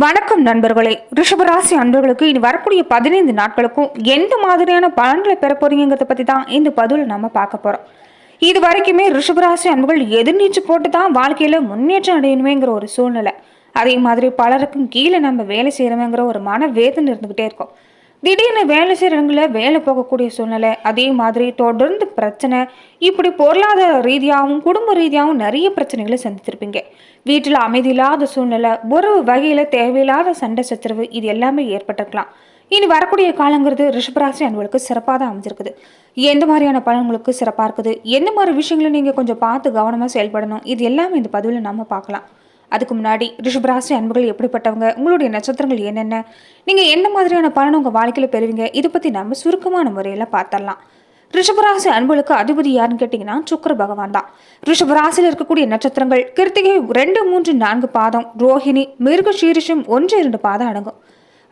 வணக்கம் நண்பர்களே. ரிஷபராசி அன்பர்களுக்கு இனி வரக்கூடிய 15 நாட்களுக்கும் எந்த மாதிரியான பலன்களை பெற போறீங்கிறத பத்தி தான் இந்த பதிவில் நம்ம பார்க்க போறோம். இது வரைக்குமே ரிஷபராசி அன்பர்கள் எதிர்நீச்சு போட்டு தான் வாழ்க்கையில முன்னேற்றம் அடையணுமேங்கிற ஒரு சூழ்நிலை. அதே மாதிரி பலருக்கும் கீழே நம்ம வேலை செய்யறோங்கிற ஒரு மன வேதனை இருந்துகிட்டே இருக்கும். திடீர்னு வேலை செய்யறவங்கள வேலை போகக்கூடிய சூழ்நிலை, அதே மாதிரி தொடர்ந்து பிரச்சனை, இப்படி பொருளாதார ரீதியாகவும் குடும்ப ரீதியாகவும் நிறைய பிரச்சனைகளை சந்தித்திருப்பீங்க. வீட்டில் அமைதி இல்லாத சூழ்நிலை, ஒரு வகையில தேவையில்லாத சண்டை சச்சரவு, இது எல்லாமே ஏற்பட்டிருக்கலாம். இனி வரக்கூடிய காலங்கிறது ரிஷபராசி அன்பர்களுக்கு சிறப்பாக தான் அமைஞ்சிருக்குது. எந்த மாதிரியான பலன்களுக்கு சிறப்பாக இருக்குது, எந்த மாதிரி விஷயங்களை நீங்கள் கொஞ்சம் பார்த்து கவனமாக செயல்படணும், இது எல்லாமே இந்த பதிவில் நம்ம பார்க்கலாம். அதுக்கு முன்னாடி ரிஷபராசி அன்புகள் எப்படிப்பட்டவங்க, உங்களுடைய நட்சத்திரங்கள் என்னென்ன, நீங்கள் எந்த மாதிரியான பலன் உங்கள் வாழ்க்கையில் பெறுவீங்க, இதை பற்றி நம்ம சுருக்கமான முறையில் பார்த்துடலாம். ரிஷபராசி அன்புகளுக்கு அதிபதி யாருன்னு கேட்டிங்கன்னா சுக்கிர பகவான் தான். ரிஷபராசியில் இருக்கக்கூடிய நட்சத்திரங்கள் கிருத்திகை 2, 3, 4 பாதம், ரோஹிணி, மிருக சீரிஷம் 1, 2 பாதம் அடங்கும்.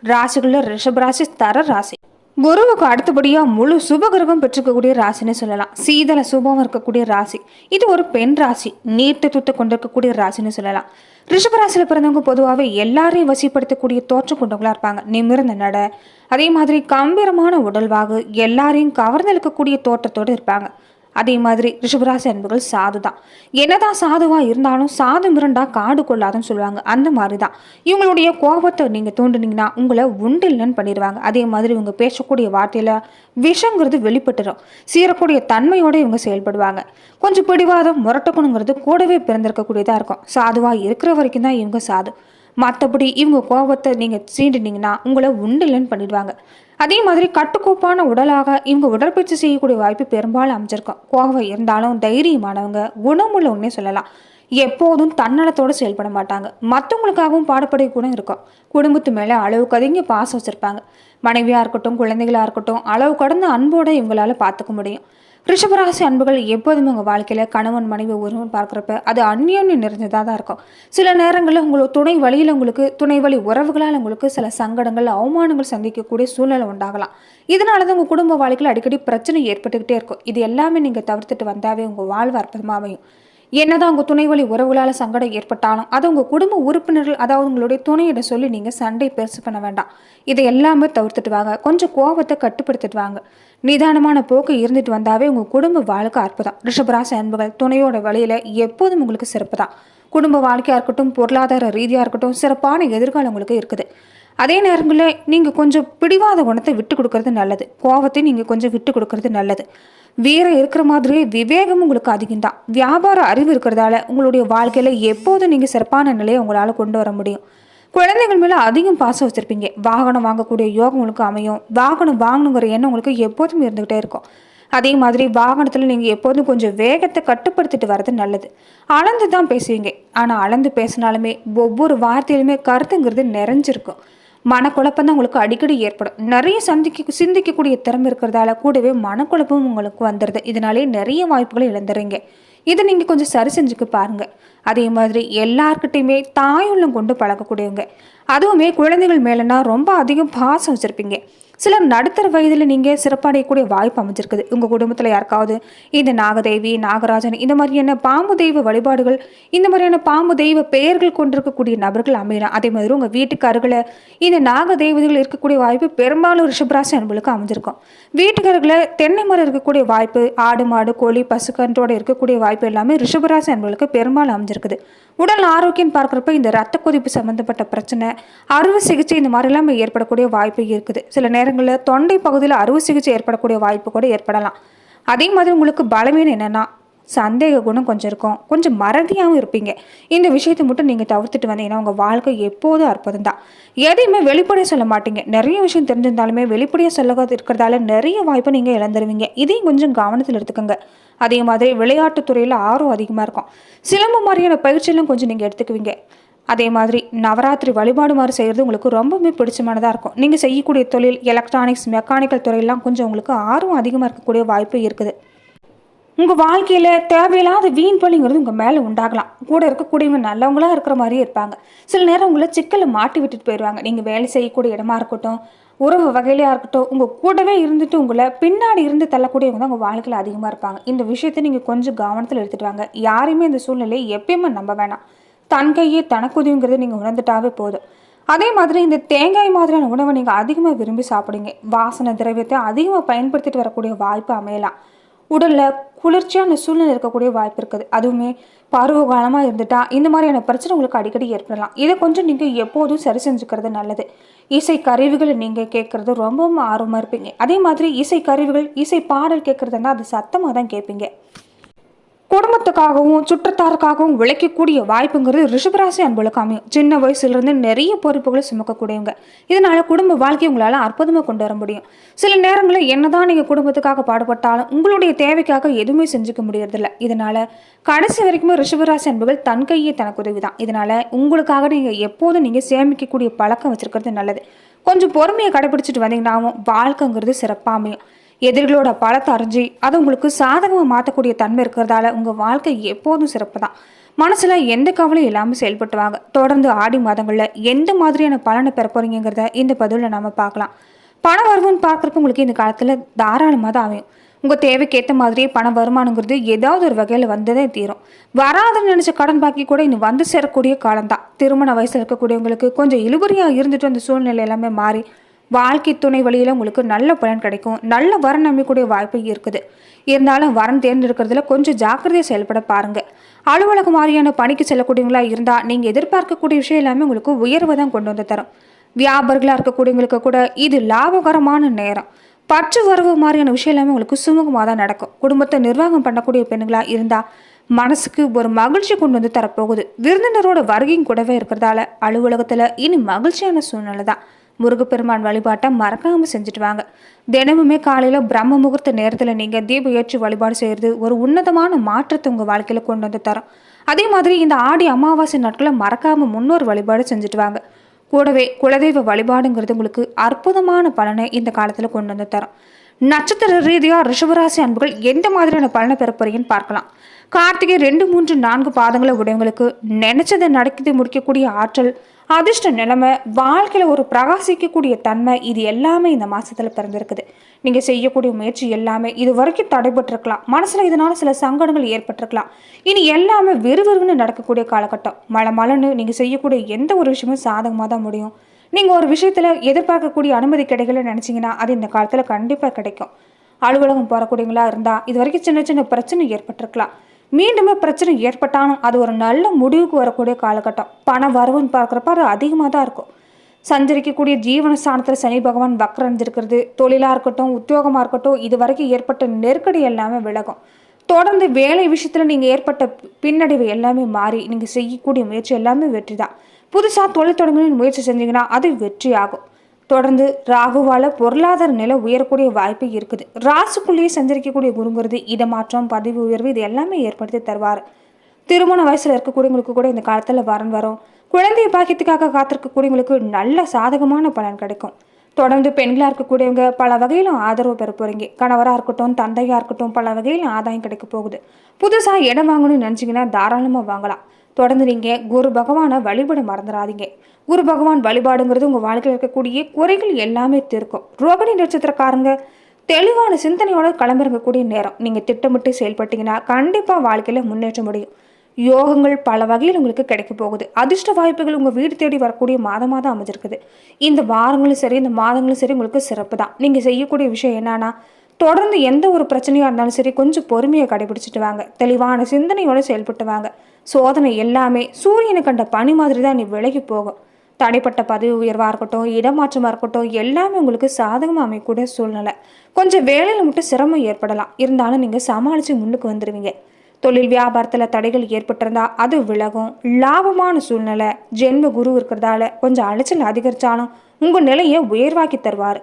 ராசிகளில் ரிஷபராசி தர ராசி. குருவுக்கு அடுத்தபடியா முழு சுபகிரகம் பெற்றுக்கக்கூடிய ராசின்னு சொல்லலாம். சீதள சுபம் இருக்கக்கூடிய ராசி. இது ஒரு பெண் ராசி. நீட்டு துத்து கொண்டிருக்கக்கூடிய ராசின்னு சொல்லலாம். ரிஷபராசியில் பிறந்தவங்க பொதுவாகவே எல்லாரையும் வசிப்படுத்தக்கூடிய தோற்றம் கொண்டவங்களா இருப்பாங்க. நிமிர்ந்த நட, அதே மாதிரி கம்பீரமான உடல்வாகு, எல்லாரையும் கவர்ந்து இழுக்கக்கூடிய தோற்றத்தோடு இருப்பாங்க. அதே மாதிரி ரிஷபராசி அன்புகள் சாது தான். என்னதான் சாதுவா இருந்தாலும் சாது மிரண்டா காடு கொள்ளாதுன்னு சொல்லுவாங்க. அந்த மாதிரி தான் இவங்களுடைய கோபத்தை நீங்க தூண்டுனீங்கன்னா உங்களை உண்டில்னு பண்ணிடுவாங்க. அதே மாதிரி இவங்க பேசக்கூடிய வார்த்தையில விஷங்கிறது வெளிப்பட்டுரும். சீரக்கூடிய தன்மையோட இவங்க செயல்படுவாங்க. கொஞ்சம் பிடிவாதம் முரட்டக்கணுங்கிறது கூடவே பிறந்திருக்கக்கூடியதா இருக்கும். சாதுவா இருக்கிற வரைக்கும் தான் இவங்க சாது. மற்றபடி இவங்க கோபத்தை நீங்கள் சீண்டினீங்கன்னா உங்களை உண்டில்னு பண்ணிடுவாங்க. அதே மாதிரி கட்டுக்கோப்பான உடலாக இவங்க உடற்பயிற்சி செய்யக்கூடிய வாய்ப்பு பெரும்பாலும் அமைஞ்சிருக்கும். கோபம் இருந்தாலும் தைரியமானவங்க, குணமுள்ளவங்கன்னே சொல்லலாம். எப்போதும் தன்னலத்தோடு செயல்பட மாட்டாங்க. மற்றவங்களுக்காகவும் பாடப்படைய குணம் இருக்கும். குடும்பத்து மேலே அளவுக்கு அதிக பாசம் வச்சுருப்பாங்க. மனைவியாக இருக்கட்டும், குழந்தைகளாக இருக்கட்டும், அளவு கடந்த அன்போடு இவங்களால பார்த்துக்க முடியும். ரிஷபராசி அன்புகள் எப்போதுமே உங்கள் வாழ்க்கையில் கணவன் மனைவி ஒருவன் பார்க்குறப்ப அது அந்யோன்யம் நிறைஞ்சதாக தான் இருக்கும். சில நேரங்களில் உங்களுக்கு துணை வழியில் துணை வழி உறவுகளால் உங்களுக்கு சில சங்கடங்கள், அவமானங்கள் சந்திக்கக்கூடிய சூழ்நிலை உண்டாகலாம். இதனால தான் உங்கள் குடும்ப வாழ்க்கையில் அடிக்கடி பிரச்சனை ஏற்பட்டுக்கிட்டே இருக்கும். இது எல்லாமே நீங்கள் தவிர்த்துட்டு வந்தாவே உங்கள் வாழ்வு அற்புதமாக அமையும். என்னதான் உங்கள் துணை வழி உறவுகளால் சங்கடம் ஏற்பட்டாலும் அதை உங்கள் குடும்ப உறுப்பினர்கள், அதாவது உங்களுடைய துணையிட சொல்லி நீங்கள் சண்டை பெருசு பண்ண வேண்டாம். இதை எல்லாமே தவிர்த்துட்டு வாங்க. கொஞ்சம் கோபத்தை கட்டுப்படுத்திட்டு வாங்க. நிதானமான போக்கு இருந்துட்டு வந்தாவே உங்கள் குடும்ப வாழ்க்கை அற்புதம். ரிஷபராசி அன்புகள் துணையோட வழியில் எப்போதும் உங்களுக்கு சிறப்பு தான். குடும்ப வாழ்க்கையாக இருக்கட்டும், பொருளாதார ரீதியாக இருக்கட்டும், சிறப்பான எதிர்காலம் உங்களுக்கு இருக்குது. அதே நேரங்களில் நீங்கள் கொஞ்சம் பிடிவாத குணத்தை விட்டு கொடுக்கறது நல்லது. கோபத்தை நீங்கள் கொஞ்சம் விட்டு கொடுக்கறது நல்லது. வீரம் இருக்கிற மாதிரியே விவேகம் உங்களுக்கு அதிகம்தான். வியாபார அறிவு இருக்கிறதால உங்களுடைய வாழ்க்கையில் எப்போதும் நீங்கள் சிறப்பான நிலையை உங்களால் கொண்டு வர முடியும். குழந்தைகள் மேலே அதிகம் பாசம் வச்சுருப்பீங்க. வாகனம் வாங்கக்கூடிய யோகம் உங்களுக்கு அமையும். வாகனம் வாங்கணுங்கிற எண்ணம் உங்களுக்கு எப்போதும் இருந்துகிட்டே இருக்கும். அதே மாதிரி வாகனத்தில் நீங்கள் எப்போதும் கொஞ்சம் வேகத்தை கட்டுப்படுத்திட்டு வர்றது நல்லது. அளந்து தான் பேசுவீங்க. ஆனால் அளந்து பேசினாலுமே ஒவ்வொரு வார்த்தையிலுமே கருத்துங்கிறது நிறைஞ்சிருக்கும். மனக்குழப்பம் தான் உங்களுக்கு அடிக்கடி ஏற்படும். நிறைய சிந்திக்கக்கூடிய திறமை இருக்கிறதால கூடவே மனக்குழப்பம் உங்களுக்கு வந்துடுது. இதனாலே நிறைய வாய்ப்புகளை இழந்துறீங்க. இதை நீங்கள் கொஞ்சம் சரி செஞ்சுக்க பாருங்கள். அதே மாதிரி எல்லார்கிட்டையுமே தாயுள்ளம் கொண்டு பழகக்கூடியவங்க. அதுவுமே குழந்தைகள் மேலேனா ரொம்ப அதிகம் பாசம் வச்சுருப்பீங்க. சிலர் நடுத்தர வயதில் நீங்கள் சிறப்படையக்கூடிய வாய்ப்பு அமைஞ்சிருக்குது. உங்கள் குடும்பத்தில் யாருக்காவது இந்த நாகதேவி, நாகராஜன், இந்த மாதிரியான பாம்பு தெய்வ வழிபாடுகள், இந்த மாதிரியான பாம்பு தெய்வ பெயர்கள் கொண்டிருக்கக்கூடிய நபர்கள் அமையலாம். அதே மாதிரி உங்கள் வீட்டுக்கு அருகில் இந்த நாக தெய்வங்கள் இருக்கக்கூடிய வாய்ப்பு பெரும்பாலும் ரிஷபராசி அன்புகளுக்கு அமைஞ்சிருக்கும். வீட்டுக்கு அருகில் தென்னை மரம் இருக்கக்கூடிய வாய்ப்பு, ஆடு மாடு கோழி பசுக்கன்றோட இருக்கக்கூடிய வாய்ப்பு எல்லாமே ரிஷபராசி அன்புகளுக்கு பெரும்பாலும் அமைஞ்சிருக்குது. உடல் ஆரோக்கியம் பார்க்குறப்ப இந்த ரத்த கொதிப்பு சம்மந்தப்பட்ட பிரச்சனை, அறுவை சிகிச்சை, இந்த மாதிரி எல்லாமே ஏற்படக்கூடிய வாய்ப்பு இருக்குது. சில நேரங்களில் தொண்டை பகுதியில் அறுவை சிகிச்சை ஏற்படக்கூடிய வாய்ப்பு கூட ஏற்படலாம். அதே மாதிரி உங்களுக்கு பலவீனம் என்னென்னா சந்தேக குணம் கொஞ்சம் இருக்கும். கொஞ்சம் மறதியாகவும் இருப்பீங்க. இந்த விஷயத்தை மட்டும் நீங்கள் தவிர்த்துட்டு வந்தீங்கன்னா உங்கள் வாழ்க்கை எப்போதும் அற்புதம் தான். எதையுமே வெளிப்படையாக சொல்ல மாட்டீங்க. நிறைய விஷயம் தெரிஞ்சிருந்தாலுமே வெளிப்படையாக சொல்ல இருக்கிறதால நிறைய வாய்ப்பை நீங்கள் இழந்துருவீங்க. இதையும் கொஞ்சம் கவனத்தில் எடுத்துக்கோங்க. அதே மாதிரி விளையாட்டுத்துறையில் ஆர்வம் அதிகமாக இருக்கும். சிலம்பு மாதிரியான பயிற்சியெல்லாம் கொஞ்சம் நீங்கள் எடுத்துக்குவீங்க. அதே மாதிரி நவராத்திரி வழிபாடு மாதிரி செய்கிறது உங்களுக்கு ரொம்பவுமே பிடிச்சமானதாக இருக்கும். நீங்கள் செய்யக்கூடிய தொழில் எலக்ட்ரானிக்ஸ், மெக்கானிக்கல் துறையெல்லாம் கொஞ்சம் உங்களுக்கு ஆர்வம் அதிகமாக இருக்கக்கூடிய வாய்ப்பு இருக்குது. உங்கள் வாழ்க்கையில் தேவையில்லாத வீண் பழிங்கிறது உங்கள் மேலே உண்டாகலாம். கூட இருக்கக்கூடியவங்க நல்லவங்களாக இருக்கிற மாதிரியே இருப்பாங்க. சில நேரம் உங்களை சிக்கலை மாட்டி விட்டுட்டு போயிடுவாங்க. நீங்கள் வேலை செய்யக்கூடிய இடமா இருக்கட்டும், உறவு வகையிலையாக இருக்கட்டும், உங்கள் கூடவே இருந்துட்டு உங்களை பின்னாடி இருந்து தள்ளக்கூடியவங்க தான் உங்கள் வாழ்க்கையில் அதிகமாக இருப்பாங்க. இந்த விஷயத்தை நீங்கள் கொஞ்சம் கவனத்தில் எடுத்துகிட்டு வாங்க. யாரையுமே இந்த சூழ்நிலையை எப்பயுமே நம்ப வேணாம். தன் கையே தனக்குதிங்கிறது நீங்கள் உணர்ந்துட்டாவே போதும். அதே மாதிரி இந்த தேங்காய் மாதிரியான உணவை நீங்கள் அதிகமாக விரும்பி சாப்பிடுங்க. வாசனை திரவியத்தை அதிகமாக பயன்படுத்திட்டு வரக்கூடிய வாய்ப்பு அமையலாம். உடலில் குளிர்ச்சியான சூழ்நிலை இருக்கக்கூடிய வாய்ப்பு இருக்குது. அதுவுமே பருவ காலமாக இருந்துட்டா இந்த மாதிரியான பிரச்சனை உங்களுக்கு அடிக்கடி ஏற்படலாம். இதை கொஞ்சம் நீங்கள் எப்போதும் சரி செஞ்சுக்கிறது நல்லது. இசை கருவிகளை நீங்கள் கேட்குறது ரொம்பவும் ஆர்வமாக இருப்பீங்க. அதே மாதிரி இசை கருவிகள், இசை பாடல் கேட்குறதுன்னா அது சத்தமாக தான் கேட்பீங்க. குடும்பத்துக்காகவும் சுற்றத்தாருக்காகவும் உழைக்கக்கூடிய வாய்ப்புங்கிறது ரிஷபராசி அன்புகளுக்கு அமையும். சின்ன வயசுலேருந்து நிறைய பொறுப்புகளை சுமக்கக்கூடியவங்க. இதனால குடும்ப வாழ்க்கையை உங்களால் அற்புதமாக கொண்டு வர முடியும். சில நேரங்களில் என்னதான் நீங்கள் குடும்பத்துக்காக பாடுபட்டாலும் உங்களுடைய தேவைக்காக எதுவுமே செஞ்சுக்க முடியறதில்ல. இதனால கடைசி வரைக்குமே ரிஷபராசி அன்புகள் தன் கையே தனக்கு உதவி தான். இதனால உங்களுக்காக நீங்கள் எப்போதும் நீங்கள் சேமிக்கக்கூடிய பழக்கம் வச்சிருக்கிறது நல்லது. கொஞ்சம் பொறுமையை கடைபிடிச்சிட்டு வந்தீங்கன்னாவும் வாழ்க்கைங்கிறது சிறப்பாக அமையும். எதிரிகளோட பலத்தை அறிஞ்சு அதை உங்களுக்கு சாதகமாக மாற்றக்கூடிய தன்மை இருக்கிறதால உங்கள் வாழ்க்கை எப்போதும் சிறப்பு தான். மனசில் எந்த கவலையும் இல்லாமல் செயல்பட்டுவாங்க. தொடர்ந்து ஆடி மாதங்களில் எந்த மாதிரியான பலனை பெற போறீங்கிறத இந்த பதிவில் நம்ம பார்க்கலாம். பண வருமானம் பார்க்குறப்ப உங்களுக்கு இந்த காலத்தில் தாராளமாக தான் அமையும். உங்கள் தேவைக்கேற்ற மாதிரியே பண வருமானங்கிறது ஏதாவது ஒரு வகையில் வந்ததே தீரும். வராதுன்னு நினச்ச கடன் பாக்கி கூட இன்னும் வந்து சேரக்கூடிய காலம்தான். திருமண வயசில் இருக்கக்கூடியவங்களுக்கு கொஞ்சம் இழுபறியாக இருந்துட்டு அந்த சூழ்நிலை எல்லாமே மாறி வாழ்க்கை துணை வழியில் உங்களுக்கு நல்ல பலன் கிடைக்கும். நல்ல வரன் அமைக்கக்கூடிய வாய்ப்பு இருக்குது. இருந்தாலும் வரன் தேர்ந்தெடுக்கிறதுல கொஞ்சம் ஜாக்கிரதையாக செயல்பட பாருங்க. அலுவலக மாதிரியான பணிக்கு செல்லக்கூடியவங்களா இருந்தால் நீங்கள் எதிர்பார்க்கக்கூடிய விஷயம் எல்லாமே உங்களுக்கு உயர்வை தான் கொண்டு வந்து தரும். வியாபாரிகளாக இருக்கக்கூடியவங்களுக்கு கூட இது லாபகரமான நேரம். பற்று வரவு மாதிரியான விஷயம் எல்லாமே உங்களுக்கு சுமூகமாக தான் நடக்கும். குடும்பத்தை நிர்வாகம் பண்ணக்கூடிய பெண்களாக இருந்தால் மனசுக்கு ஒரு மகிழ்ச்சி கொண்டு வந்து தரப்போகுது. விருந்தினரோட வருகையும் கூடவே இருக்கிறதால அலுவலகத்தில் இனி மகிழ்ச்சியான சூழ்நிலை தான். முருகப்பெருமான் வழிபாட்டை மறக்காமல் செஞ்சுட்டு வாங்க. தினமுமே காலையில் பிரம்ம முகூர்த்த நேரத்தில் நீங்கள் தீபம் ஏற்றி வழிபாடு செய்கிறது ஒரு உன்னதமான மாற்றத்தை உங்கள் வாழ்க்கையில் கொண்டு வந்து தரும். அதே மாதிரி இந்த ஆடி அமாவாசை நாட்களை மறக்காமல் முன்னோர் வழிபாடு செஞ்சுட்டு வாங்க. கூடவே குலதெய்வ வழிபாடுங்கிறது உங்களுக்கு அற்புதமான பலனை இந்த காலத்தில் கொண்டு வந்து தரும். நட்சத்திர ரீதியாக ரிஷபராசி அன்புகள் எந்த மாதிரியான பலனை பெற போறீங்கன்னு பார்க்கலாம். கார்த்திகை 2, 3, 4 பாதங்களை உடையவங்களுக்கு நினைச்சதை நடத்தி முடிக்கக்கூடிய ஆற்றல், அதிர்ஷ்ட நிலைமை, வாழ்க்கையில் ஒரு பிரகாசிக்கக்கூடிய தன்மை, இது எல்லாமே இந்த மாசத்துல பிறந்திருக்குது. நீங்க செய்யக்கூடிய முயற்சி எல்லாமே இது வரைக்கும் தடைபட்டிருக்கலாம். மனசுல இதனால சில சங்கடங்கள் ஏற்பட்டிருக்கலாம். இனி எல்லாமே விறுவிறுன்னு நடக்கக்கூடிய காலகட்டம். மழன்னு நீங்க செய்யக்கூடிய எந்த ஒரு விஷயமும் சாதகமாக தான் முடியும். நீங்க ஒரு விஷயத்துல எதிர்பார்க்கக்கூடிய அனுமதி கிடைக்கலன்னு நினைச்சீங்கன்னா அது இந்த காலத்துல கண்டிப்பா கிடைக்கும். அலுவலகம் போறக்கூடியவங்களா இருந்தா இது வரைக்கும் சின்ன சின்ன பிரச்சனை ஏற்பட்டிருக்கலாம். மீண்டுமே பிரச்சனை ஏற்பட்டாலும் அது ஒரு நல்ல முடிவுக்கு வரக்கூடிய காலகட்டம். பண வரவுன்னு பார்க்குறப்ப அது அதிகமாக தான் இருக்கும். சஞ்சரிக்கக்கூடிய ஜீவனஸ்தானத்தில் சனி பகவான் வக்ரஞ்சிருக்கிறது. தொழிலாக இருக்கட்டும், உத்தியோகமாக இருக்கட்டும், இது வரைக்கும் ஏற்பட்ட நெருக்கடி எல்லாமே விலகும். தொடர்ந்து வேலை விஷயத்தில் நீங்கள் ஏற்பட்ட பின்னடைவு எல்லாமே மாறி நீங்கள் செய்யக்கூடிய முயற்சி எல்லாமே வெற்றி தான். புதுசாக தொழில் தொடங்கணும்னு முயற்சி செஞ்சீங்கன்னா அது வெற்றி ஆகும். தொடர்ந்து ராகுவால பொருளாதார நிலை உயரக்கூடிய வாய்ப்பு இருக்குது. ராசுக்குள்ளேயே சஞ்சரிக்கக்கூடிய குருங்கிறது இடமாற்றம், பதவி உயர்வு இது எல்லாமே ஏற்படுத்தி தருவார். திருமண வயசுல இருக்கக்கூடியவங்களுக்கு கூட இந்த காலத்துல வரன் வரும். குழந்தைய பாக்கியத்துக்காக காத்திருக்கக்கூடியவங்களுக்கு நல்ல சாதகமான பலன் கிடைக்கும். தொடர்ந்து பெண்களாக இருக்கக்கூடியவங்க பல வகையிலும் ஆதரவு பெற போறீங்க. கணவராக இருக்கட்டும், தந்தையாக இருக்கட்டும், பல வகையிலும் ஆதாயம் கிடைக்க போகுது. புதுசாக இடம் வாங்கணும்னு நினச்சிங்கன்னா தாராளமாக வாங்கலாம். தொடர்ந்து நீங்கள் குரு பகவானை வழிபட மறந்துடாதீங்க. குரு பகவான் வழிபாடுங்கிறது உங்கள் வாழ்க்கையில் இருக்கக்கூடிய குறைகள் எல்லாமே தீர்க்கும். ரோகிணி நட்சத்திரக்காரங்க தெளிவான சிந்தனையோட கிளம்பிறங்கக்கூடிய நேரம். நீங்கள் திட்டமிட்டு செயல்பட்டீங்கன்னா கண்டிப்பாக வாழ்க்கையில் முன்னேற்ற முடியும். யோகங்கள் பல வகையில் உங்களுக்கு கிடைக்க போகுது. அதிர்ஷ்ட வாய்ப்புகள் உங்கள் வீடு தேடி வரக்கூடிய மாதமாக தான் அமைஞ்சிருக்குது. இந்த வாரங்களும் சரி, இந்த மாதங்களும் சரி உங்களுக்கு சிறப்பு தான். நீங்கள் செய்யக்கூடிய விஷயம் என்னன்னா, தொடர்ந்து எந்த ஒரு பிரச்சனையாக இருந்தாலும் சரி கொஞ்சம் பொறுமையை கடைபிடிச்சிட்டு வாங்க. தெளிவான சிந்தனையோடு செயல்பட்டு வாங்க. சோதனை எல்லாமே சூரியனை கண்ட பனி மாதிரி தான் நீ விலகி போகும். தடைப்பட்ட பதவி உயர்வாக இருக்கட்டும், இடமாற்றமாக இருக்கட்டும், எல்லாமே உங்களுக்கு சாதகமாக அமையக்கூடிய சூழ்நிலை. கொஞ்சம் வேலையில் மட்டும் சிரமம் ஏற்படலாம். இருந்தாலும் நீங்கள் சமாளித்து முன்னுக்கு வந்துடுவீங்க. தொழில் வியாபாரத்தில் தடைகள் ஏற்பட்டிருந்தா அது விலகும். லாபமான சூழ்நிலை. ஜென்ம குரு இருக்கிறதால கொஞ்சம் அலைச்சல் அதிகரித்தாலும் உங்கள் நிலையை உயர்வாக்கி தருவார்.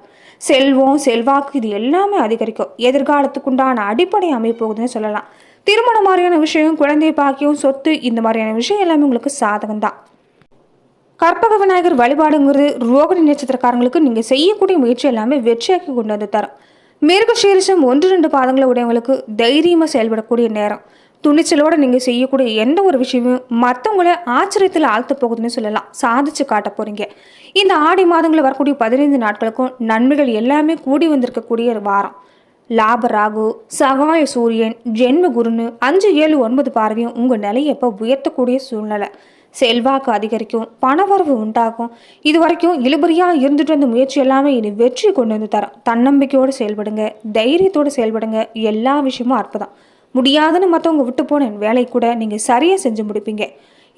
செல்வம், செல்வாக்கு இது எல்லாமே அதிகரிக்கும். எதிர்காலத்துக்குண்டான அடிப்படை அமைப்போகுதுன்னு சொல்லலாம். திருமணம் மாதிரியான விஷயம், குழந்தை பாக்கியம், சொத்து இந்த மாதிரியான விஷயம் எல்லாமே உங்களுக்கு சாதகம் தான். கற்பக விநாயகர் வழிபாடுங்கிறது ரோகிணி நட்சத்திரக்காரங்களுக்கு நீங்கள் செய்யக்கூடிய முயற்சி எல்லாமே வெற்றியாக்கி கொண்டு வந்து தரும். மிருகசீரிஷம் 1, 2 பாதங்களை உடையவங்களுக்கு தைரியமாக செயல்படக்கூடிய நேரம். துணிச்சலோடு நீங்கள் செய்யக்கூடிய எந்த ஒரு விஷயமும் மற்றவங்கள ஆச்சரியத்தில் ஆழ்த்த போகுதுன்னு சொல்லலாம். சாதிச்சு காட்ட போகிறீங்க. இந்த ஆடி மாதங்களில் வரக்கூடிய 15 நாட்களுக்கும் நன்மைகள் எல்லாமே கூடி வந்திருக்கக்கூடிய வாரம். லாப ராகு, சகாய சூரியன், ஜென்ம குருன்னு 5, 7, 9 பார்வையும் உங்கள் நிலையை இப்போ உயர்த்தக்கூடிய சூழ்நிலை. செல்வாக்கு அதிகரிக்கும், பணவரவு உண்டாகும். இது வரைக்கும் இழுபறியாக இருந்துட்டு வந்த முயற்சி எல்லாமே இனி வெற்றி கொண்டு வந்து தரும். தன்னம்பிக்கையோடு செயல்படுங்க, தைரியத்தோடு செயல்படுங்க. எல்லா விஷயமும் அற்புதம். முடியாதுன்னு மற்றவங்க விட்டு போன வேலை கூட நீங்கள் சரியாக செஞ்சு முடிப்பீங்க.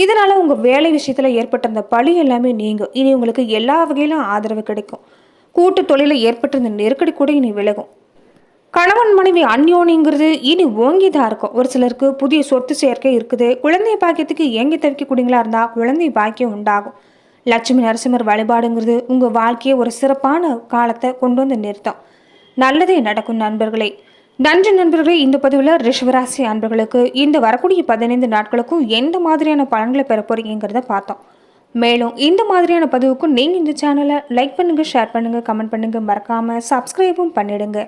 இதனால உங்கள் வேலை விஷயத்தில் ஏற்பட்டிருந்த பழி எல்லாமே நீங்கும். இனி உங்களுக்கு எல்லா வகையிலும் ஆதரவு கிடைக்கும். கூட்டு தொழிலில் ஏற்பட்டிருந்த நெருக்கடி கூட இனி விலகும். கணவன் மனைவி அந்யோனிங்கிறது இனி ஓங்கிதான் இருக்கும். ஒரு சிலருக்கு புதிய சொத்து சேர்க்கை இருக்குது. குழந்தை பாக்கியத்துக்கு ஏங்கி தவிக்கக்கூடியங்களா இருந்தால் குழந்தை பாக்கியம் உண்டாகும். லட்சுமி நரசிம்மர் வழிபாடுங்கிறது உங்கள் வாழ்க்கையை ஒரு சிறப்பான காலத்தை கொண்டு வந்து நிறுத்தும். நல்லதே நடக்கும் நண்பர்களே. நன்றி நண்பர்களே. இந்த பதிவில் ரிஷபராசி அன்பர்களுக்கு இந்த வரக்கூடிய 15 நாட்களுக்கும் எந்த மாதிரியான பலன்களை பெற போறீங்கிறத பார்த்தோம். மேலும் இந்த மாதிரியான பதிவுக்கும் நீங்கள் இந்த சேனலை லைக் பண்ணுங்கள், ஷேர் பண்ணுங்கள், கமெண்ட் பண்ணுங்கள், மறக்காமல் சப்ஸ்கிரைபும் பண்ணிடுங்க.